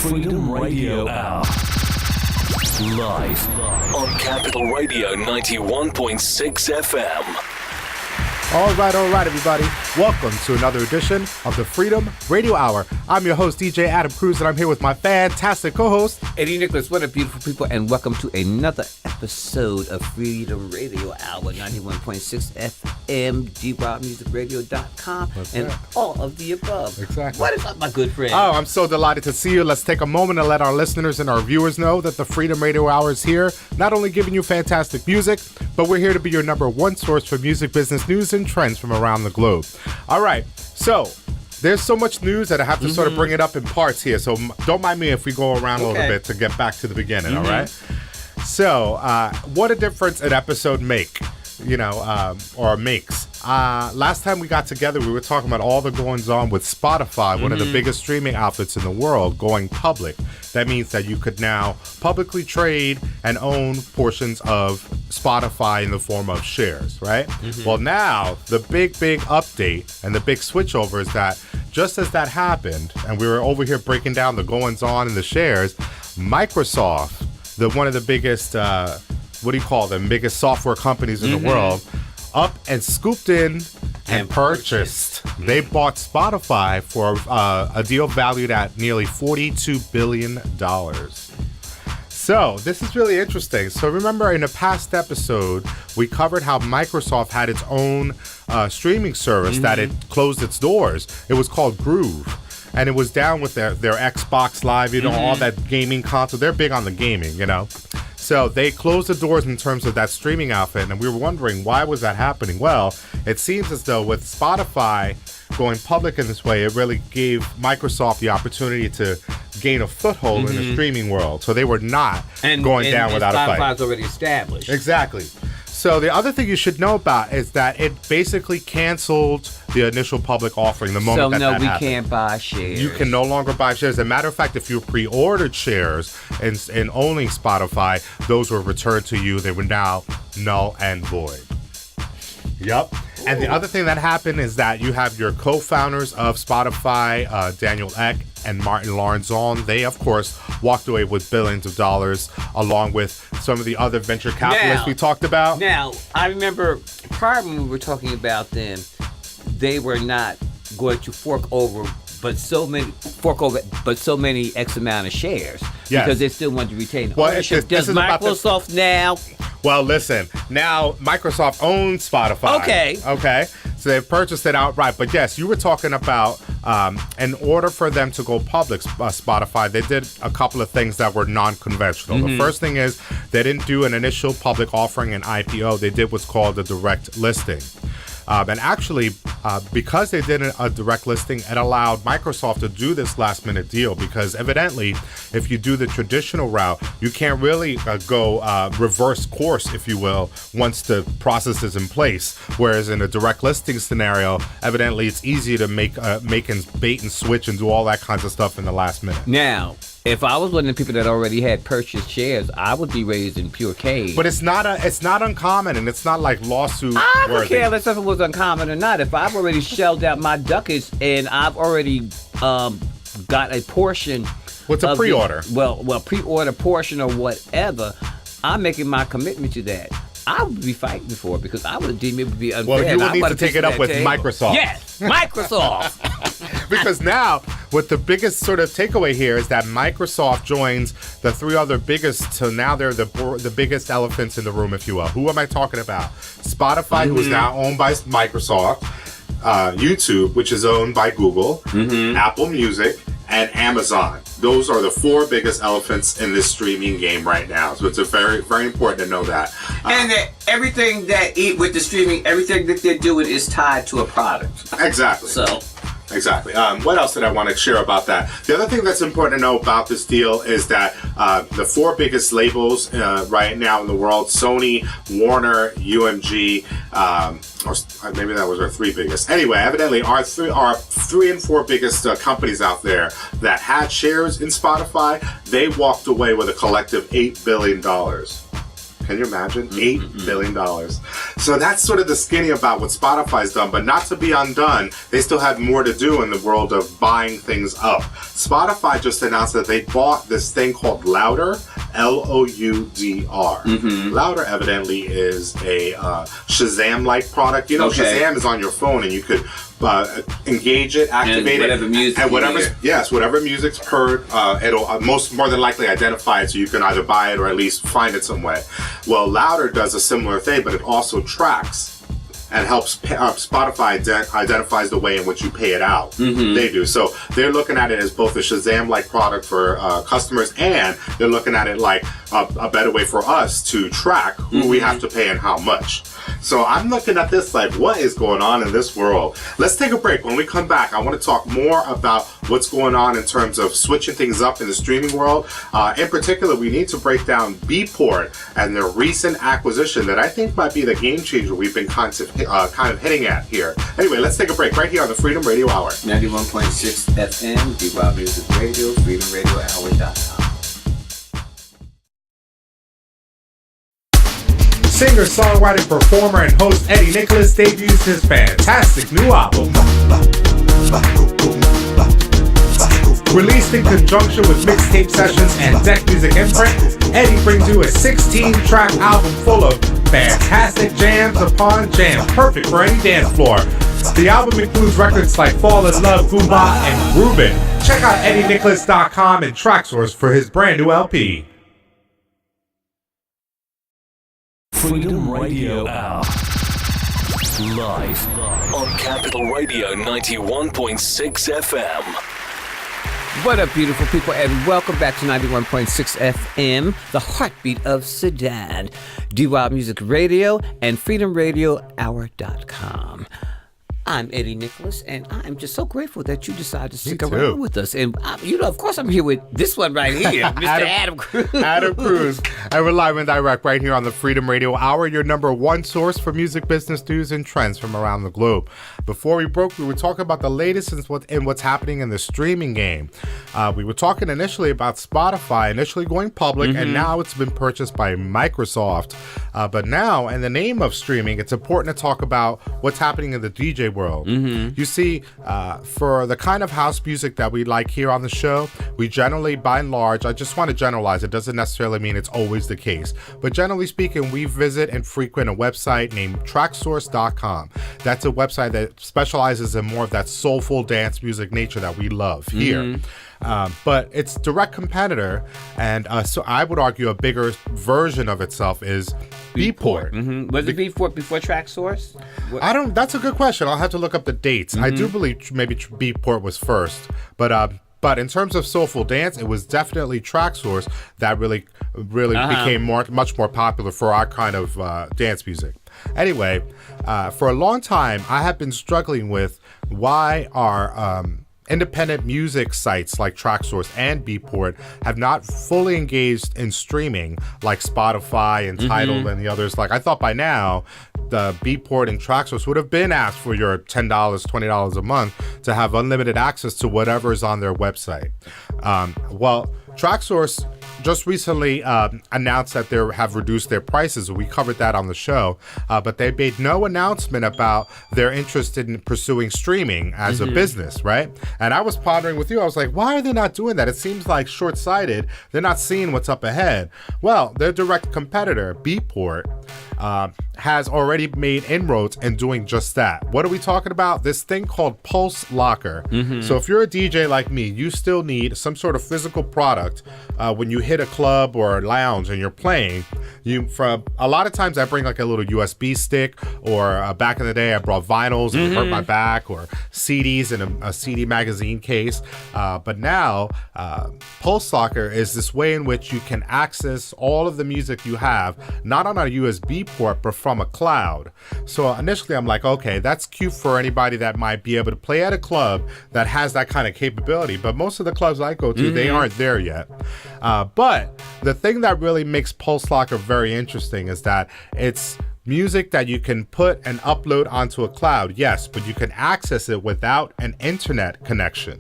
Freedom Radio Hour. Live on Capital Radio 91.6 FM. All right, everybody. Welcome to another edition of the Freedom Radio Hour. I'm your host, DJ Adam Cruz, and I'm here with my fantastic co-host, Eddie Nicholas. What up, beautiful people, and welcome to another episode of Freedom Radio Hour, 91.6 FM, GWildMusicRadio.com, and all of the above. Exactly. What is up, my good friend? Oh, I'm so delighted to see you. Let's take a moment and let our listeners and our viewers know that the Freedom Radio Hour is here, not only giving you fantastic music, but we're here to be your number one source for music business news and trends from around the globe. All right, so there's so much news that I have to sort of bring it up in parts here, so don't mind me if we go around a little bit to get back to the beginning. All right, so what a difference an episode makes. Last time we got together, we were talking about all the goings on with Spotify, one of the biggest streaming outfits in the world, going public. That means that you could now publicly trade and own portions of Spotify in the form of shares, right? Well, now the big update and the big switchover is that just as that happened, and we were over here breaking down the goings on in the shares, Microsoft, one of the biggest biggest software companies in the world, up and scooped in and purchased. They bought Spotify for a deal valued at nearly $42 billion. So this is really interesting. So remember in a past episode, we covered how Microsoft had its own streaming service that it closed its doors. It was called Groove. And it was down with their Xbox Live, all that gaming console. They're big on the gaming, So they closed the doors in terms of that streaming outfit, and we were wondering why was that happening? Well, it seems as though with Spotify going public in this way, it really gave Microsoft the opportunity to gain a foothold in the streaming world. So they were not going down without a fight. Spotify's already established. Exactly. So the other thing you should know about is that it basically canceled the initial public offering the moment that happened. We can't buy shares. You can no longer buy shares. As a matter of fact, if you pre-ordered shares in owning Spotify, those were returned to you. They were now null and void. Yep. And the other thing that happened is that you have your co-founders of Spotify, Daniel Ek and Martin Lorenzon. They, of course, walked away with billions of dollars, along with some of the other venture capitalists we talked about. Now, I remember prior when we were talking about them, they were not going to fork over so many X amount of shares because they still wanted to retain ownership. Does Microsoft now? Well, listen, now Microsoft owns Spotify. Okay. So they've purchased it outright. But yes, you were talking about in order for them to go public, Spotify, they did a couple of things that were non-conventional. The first thing is they didn't do an initial public offering, an IPO. They did what's called a direct listing. And actually, because they did a direct listing, it allowed Microsoft to do this last-minute deal because evidently, if you do the traditional route, you can't really go reverse course, if you will, once the process is in place. Whereas in a direct listing scenario, evidently, it's easy to make bait and switch and do all that kinds of stuff in the last minute. Now, if I was one of the people that already had purchased shares, I would be raised in pure cage. But it's not uncommon, and it's not like lawsuit I worthy. don't care if it was uncommon or not. If I've already shelled out my ducats and I've already got a portion. What's a pre-order? Pre-order portion or whatever, I'm making my commitment to that. I would be fighting for it because I would deem it would be unfair. Well, you would need to take it up with Microsoft. Yes, Microsoft. Because now, what the biggest sort of takeaway here is that Microsoft joins the three other biggest, so now they're the biggest elephants in the room, if you will. Who am I talking about? Spotify, who is now owned by Microsoft, YouTube, which is owned by Google, Apple Music, and Amazon. Those are the four biggest elephants in this streaming game right now. So it's a very, very important to know that. And that everything that with the streaming, everything that they're doing is tied to a product. Exactly. Exactly. What else did I want to share about that? The other thing that's important to know about this deal is that the four biggest labels right now in the world, Sony, Warner, UMG, or maybe that was our three biggest. Anyway, evidently our three and four biggest companies out there that had shares in Spotify, they walked away with a collective $8 billion. Can you imagine? $8 billion. So that's sort of the skinny about what Spotify's done, but not to be undone. They still have more to do in the world of buying things up. Spotify just announced that they bought this thing called Louder, Loudr. Louder evidently is a Shazam-like product. You know, Shazam is on your phone and you could engage it, activate and whatever it, music and whatever music's heard, it'll more than likely identify it, so you can either buy it or at least find it some way. Well, Louder does a similar thing, but it also tracks and helps Spotify identifies the way in which you pay it out. They do. So they're looking at it as both a Shazam-like product for customers, and they're looking at it like a better way for us to track who we have to pay and how much. So I'm looking at this like, what is going on in this world? Let's take a break. When we come back, I want to talk more about what's going on in terms of switching things up in the streaming world. In particular, we need to break down Beatport and their recent acquisition that I think might be the game changer we've been kind of hitting at here. Anyway, let's take a break right here on the Freedom Radio Hour. 91.6 FM, D-Wild Music Radio, freedomradiohour.com. Singer, songwriter, performer, and host Eddie Nicholas debuts his fantastic new album. Released in conjunction with mixtape sessions and Deck Music imprint, Eddie brings you a 16-track album full of fantastic jams upon jams, perfect for any dance floor. The album includes records like Fall in Love, Goomba, and Reuben. Check out EddieNicholas.com and TrackSource for his brand new LP. Freedom Radio Hour. Live on Capital Radio 91.6 FM. What up, beautiful people, and welcome back to 91.6 FM, the Heartbeat of Sudan, D-Wild Music Radio, and freedomradiohour.com. I'm Eddie Nicholas, and I'm just so grateful that you decided to stick around with us. And, of course, I'm here with this one right here, Mr. Adam Cruz. Adam Cruz. And we're live and direct right here on the Freedom Radio Hour, your number one source for music business news and trends from around the globe. Before we broke, we were talking about the latest in what's happening in the streaming game. We were talking initially about Spotify initially going public, and now it's been purchased by Microsoft. But now, in the name of streaming, it's important to talk about what's happening in the DJ world. You see, for the kind of house music that we like here on the show, we generally, by and large, I just want to generalize, it doesn't necessarily mean it's always the case, but generally speaking, we visit and frequent a website named tracksource.com. That's a website that specializes in more of that soulful dance music nature that we love here. But its direct competitor, and so I would argue a bigger version of itself, is Beatport. Was it Beatport before TrackSource? That's a good question. I'll have to look up the dates. I do believe maybe Beatport was first, but in terms of soulful dance, it was definitely TrackSource that really became much more popular for our kind of dance music. Anyway, for a long time, I have been struggling with why our independent music sites like TrackSource and Beatport have not fully engaged in streaming like Spotify and Tidal and the others. Like, I thought by now the Beatport and TrackSource would have been asked for your $10, $20 a month to have unlimited access to whatever is on their website. Well, TrackSource just recently announced that they have reduced their prices. We covered that on the show, but they made no announcement about their interest in pursuing streaming as a business, right? And I was pondering with you, I was like, why are they not doing that? It seems like short-sighted. They're not seeing what's up ahead. Well, their direct competitor, Beatport, has already made inroads in doing just that. What are we talking about? This thing called Pulse Locker. So if you're a DJ like me, you still need some sort of physical product when you hit a club or a lounge and you're playing. For a lot of times I bring like a little USB stick, or back in the day I brought vinyls and it hurt my back, or CDs in a CD magazine case. But now Pulse Locker is this way in which you can access all of the music you have, not on a USB port, but from a cloud. So initially I'm like, okay, that's cute for anybody that might be able to play at a club that has that kind of capability. But most of the clubs I go to, they aren't there yet. But the thing that really makes Pulse Locker very interesting is that it's music that you can put and upload onto a cloud, yes, but you can access it without an internet connection.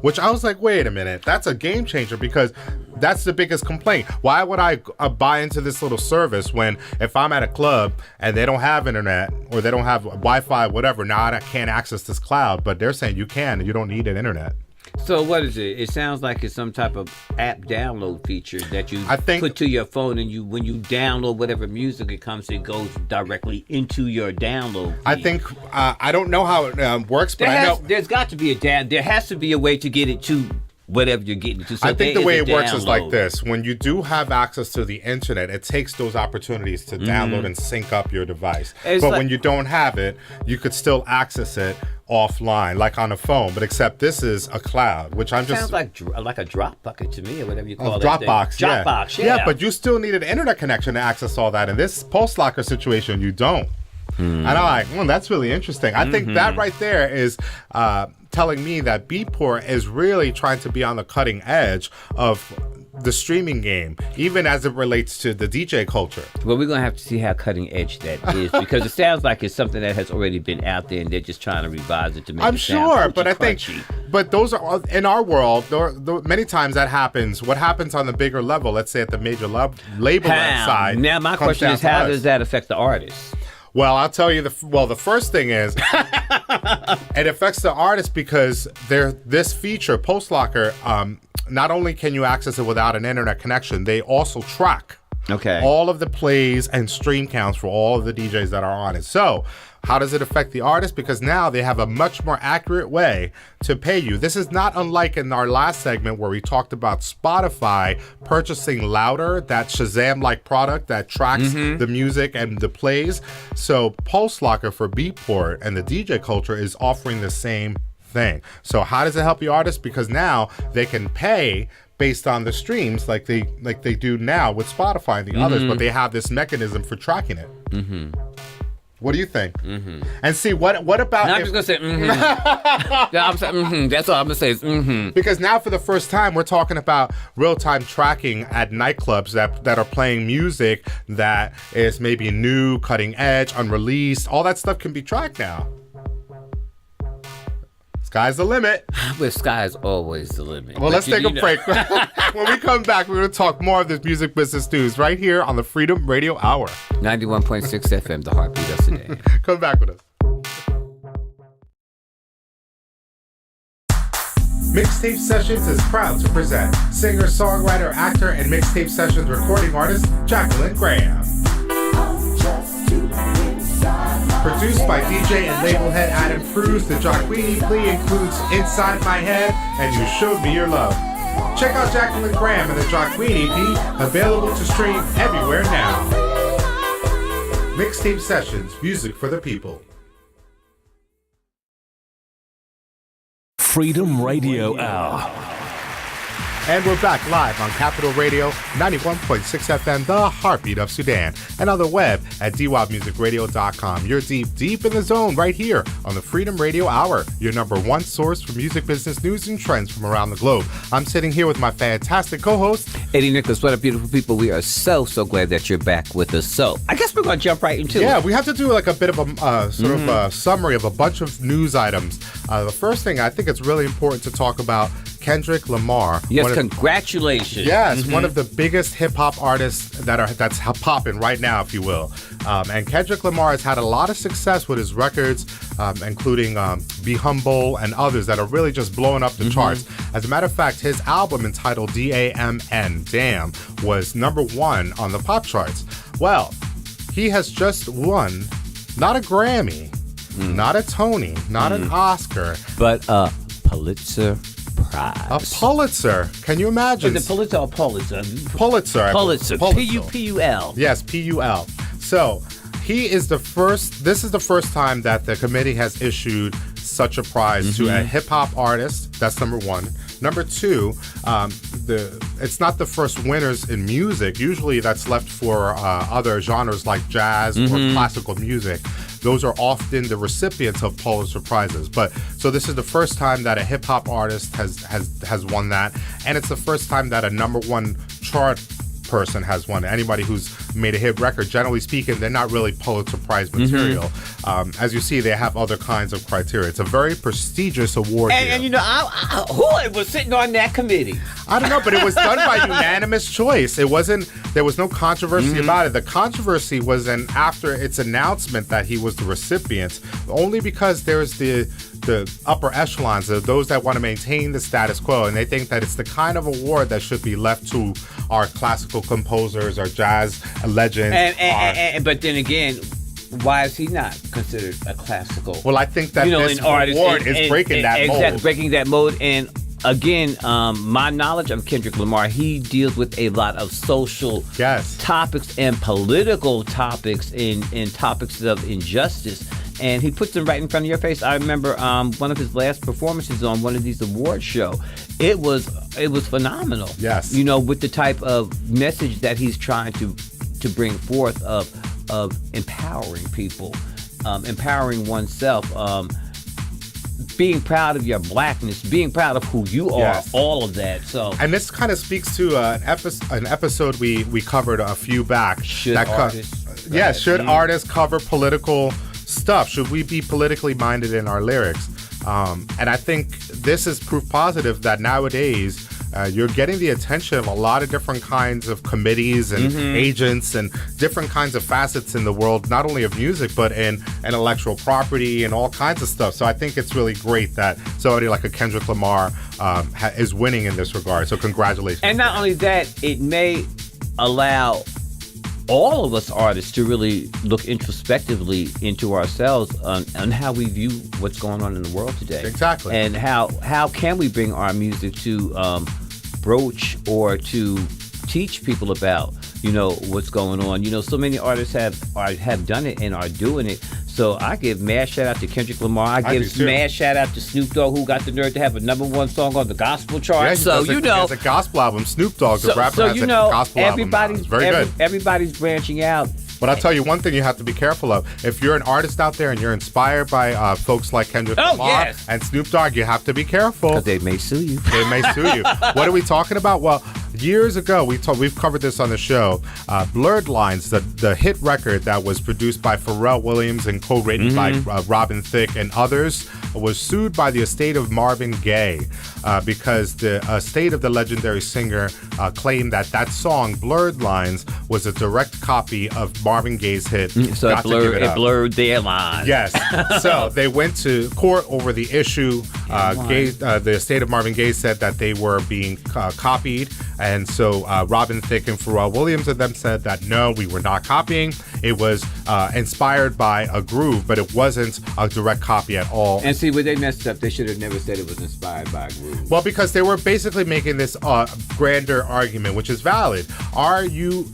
Which I was like, wait a minute, that's a game changer, because That's the biggest complaint. Why would I buy into this little service when if I'm at a club and they don't have internet or they don't have Wi-Fi, whatever, now I can't access this cloud, but they're saying you can and you don't need an internet. So what is it? It sounds like it's some type of app download feature that you put to your phone, and when you download whatever music it goes directly into your download feed. I think I don't know how it works, but I know there's got to be there has to be a way to get it to whatever you're getting to. So I think the way it works is like this. When you do have access to the internet, it takes those opportunities to download and sync up your device. But when you don't have it, you could still access it offline, like on a phone, but except this is a cloud, which I'm just... Sounds like a drop bucket to me, or whatever you call it. Dropbox, yeah. Dropbox, yeah. Yeah, but you still need an internet connection to access all that. In this Pulse Locker situation, you don't. And I'm like, well, that's really interesting. I think that right there is telling me that Beatport is really trying to be on the cutting edge of the streaming game, even as it relates to the DJ culture. Well, we're going to have to see how cutting edge that is, because it sounds like it's something that has already been out there and they're just trying to revise it to make it sound crunchy, but I think, but those are, in our world, many times that happens. What happens on the bigger level, let's say at the major label side. Now, my question is, how does that affect the artist? Well, I'll tell you, the first thing is, it affects the artist because this feature, Pulse Locker, not only can you access it without an internet connection, they also track all of the plays and stream counts for all of the DJs that are on it. So how does it affect the artist? Because now they have a much more accurate way to pay you. This is not unlike in our last segment where we talked about Spotify purchasing Louder, that Shazam-like product that tracks the music and the plays. So Pulse Locker for Beatport and the DJ culture is offering the same thing. So how does it help the artist? Because now they can pay based on the streams like they do now with Spotify and the others, but they have this mechanism for tracking it. What do you think? And see, what about... No, I'm just going to say, yeah, I'm saying, that's all I'm going to say is, Because now for the first time, we're talking about real-time tracking at nightclubs that are playing music that is maybe new, cutting edge, unreleased. All that stuff can be tracked now. Sky's the limit. But sky's always the limit. Well, let's take a break. When we come back, we're going to talk more of this music business news right here on the Freedom Radio Hour. 91.6 FM, the Heartbeat of Sudan. Come back with us. Mixtape Sessions is proud to present singer, songwriter, actor, and Mixtape Sessions recording artist Jacqueline Graham. Produced by DJ and label head Adam Cruz, the Jacqueline plea includes Inside My Head and You Showed Me Your Love. Check out Jacqueline Graham and the Jacqueline EP, available to stream everywhere now. Mixtape Sessions, music for the people. Freedom Radio Hour. And we're back live on Capital Radio 91.6 FM, the Heartbeat of Sudan, and on the web at dwobmusicradio.com. You're deep in the zone right here on the Freedom Radio Hour, your number one source for music business news and trends from around the globe. I'm sitting here with my fantastic co-host, Eddie Nicholas. What up, beautiful people? We are so glad that you're back with us. So I guess we're going to jump right into it. Yeah, we have to do like a bit of a sort of a summary of a bunch of news items. The first thing, I think it's really important to talk about Kendrick Lamar. Yes, congratulations. Yes, one of the biggest hip-hop artists that's popping right now, if you will. And Kendrick Lamar has had a lot of success with his records, including Be Humble and others that are really just blowing up the charts. As a matter of fact, his album entitled D-A-M-N, Damn, was #1 on the pop charts. Well, he has just won, not a Grammy, not a Tony, not an Oscar, but a Pulitzer Prize. A Pulitzer. Can you imagine? Is it Pulitzer or Pulitzer? Pulitzer. Pulitzer. P-U-L. Yes, P-U-L. So this is the first time that the committee has issued such a prize to a hip-hop artist. That's #1. #2, it's not the first winners in music. Usually that's left for other genres like jazz or classical music. Those are often the recipients of Pulitzer Prizes. So this is the first time that a hip-hop artist has won that, and it's the first time that a #1 chart person has won. Anybody who's made a hit record, generally speaking, they're not really Pulitzer Prize material. As you see, they have other kinds of criteria. It's a very prestigious award. And who was sitting on that committee? I don't know, but it was done by unanimous choice. There was no controversy about it. The controversy was after its announcement that he was the recipient, only because there's the upper echelons of those that want to maintain the status quo, and they think that it's the kind of award that should be left to our classical composers, our jazz legends. But then again, why is he not considered a classical? Well, I think that this award is breaking that mold. Exactly, breaking that mold. And again, my knowledge of Kendrick Lamar, he deals with a lot of social topics and political topics and topics of injustice. And he puts them right in front of your face. I remember one of his last performances on one of these award shows. It was phenomenal. Yes. With the type of message that he's trying to bring forth of empowering people, empowering oneself, being proud of your blackness, being proud of who you are, all of that. So, and this kind of speaks to an episode we covered a few back. Should artists cover political stuff? Should we be politically minded in our lyrics? And I think this is proof positive that nowadays you're getting the attention of a lot of different kinds of committees and agents and different kinds of facets in the world, not only of music, but in intellectual property and all kinds of stuff. So I think it's really great that somebody like a Kendrick Lamar is winning in this regard. So congratulations. And not only that, it may allow all of us artists to really look introspectively into ourselves on how we view what's going on in the world today. Exactly. And how can we bring our music to broach or to teach people about what's going on. So many artists have done it and are doing it. So I give mad shout out to Kendrick Lamar. I give mad shout out to Snoop Dogg, who got the nerve to have a #1 song on the gospel chart. Yeah, so it's a gospel album. Snoop Dogg, the rapper, has a gospel album. It's very good. Everybody's branching out. But I'll tell you one thing you have to be careful of. If you're an artist out there and you're inspired by folks like Kendrick Lamar and Snoop Dogg, you have to be careful. Because they may sue you. They may sue you. What are we talking about? Well, years ago, we've covered this on the show. Blurred Lines, the hit record that was produced by Pharrell Williams and co-written by Robin Thicke and others, was sued by the estate of Marvin Gaye because the estate of the legendary singer claimed that song, Blurred Lines, was a direct copy of Marvin Gaye's hit. So it blurred their lines. Yes. So they went to court over the issue. The estate of Marvin Gaye said that they were being copied. And so Robin Thicke and Pharrell Williams and them said that no, we were not copying. It was inspired by a groove, but it wasn't a direct copy at all. And see, where they messed up, they should have never said it was inspired by a groove. Well, because they were basically making this grander argument, which is valid. Are you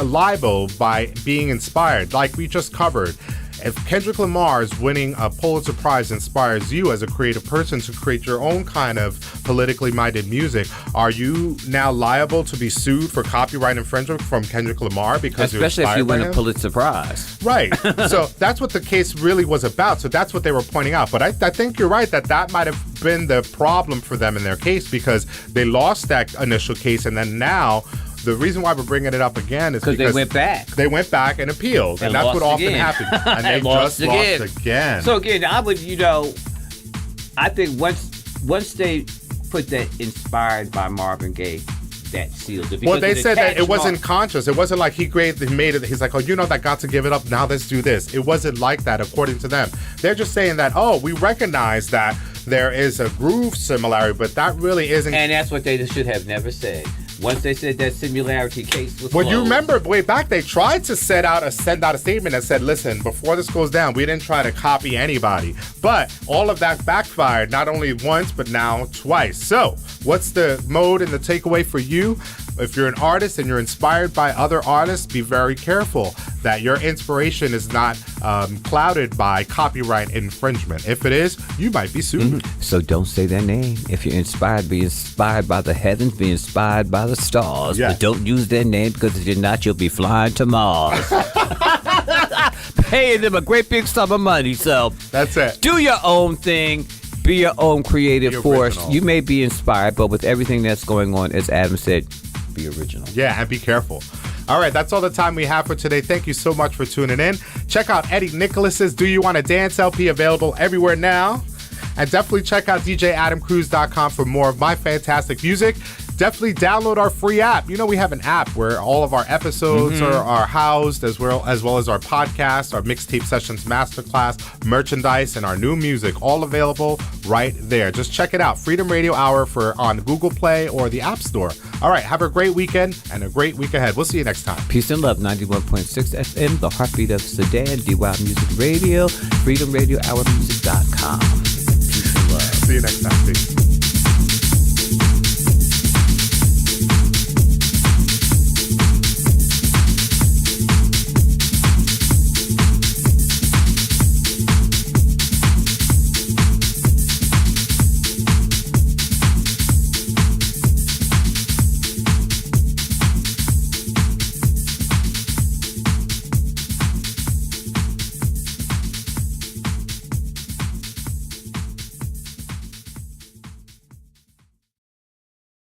liable by being inspired? Like we just covered. If Kendrick Lamar's winning a Pulitzer Prize inspires you as a creative person to create your own kind of politically minded music, are you now liable to be sued for copyright infringement from Kendrick Lamar because especially if you win a Pulitzer Prize? Right. So that's what the case really was about. So that's what they were pointing out. But I think you're right that might have been the problem for them in their case because they lost that initial case, and then now the reason why we're bringing it up again is because they went back. They went back and appealed, and that's what often happens. And they just lost again. So again, I would, I think once they put that inspired by Marvin Gaye, that sealed it. Well, they said that it wasn't conscious. It wasn't like he made it. He's like, that got to give it up. Now let's do this. It wasn't like that, according to them. They're just saying that, we recognize that there is a groove similarity, but that really isn't. And that's what they should have never said. Once they said that similarity case was closed. You remember way back, they tried to send out a statement that said, listen, before this goes down, we didn't try to copy anybody. But all of that backfired, not only once, but now twice. So what's the mode and the takeaway for you? If you're an artist and you're inspired by other artists, be very careful that your inspiration is not clouded by copyright infringement. If it is, you might be sued. So don't say their name. If you're inspired, be inspired by the heavens, be inspired by the stars. Yes. But don't use their name, because if you're not, you'll be flying to Mars. Paying them a great big sum of money. So that's it. Do your own thing. Be your own creative force. You may be inspired, but with everything that's going on, as Adam said, be original. Yeah, and be careful. All right, that's all the time we have for today. Thank you so much for tuning in. Check out Eddie Nicholas's Do You Want to Dance LP, available everywhere now. And definitely check out DJAdamCruz.com for more of my fantastic music. Definitely download our free app. You know, we have an app where all of our episodes are housed, as well as our podcasts, our mixtape sessions masterclass, merchandise, and our new music, all available right there. Just check it out. Freedom Radio Hour on Google Play or the App Store. All right, have a great weekend and a great week ahead. We'll see you next time. Peace and love. 91.6 FM, the Heartbeat of Sudan, DY Music Radio, freedomradiohourmusic.com. Peace and love. See you next time. Peace.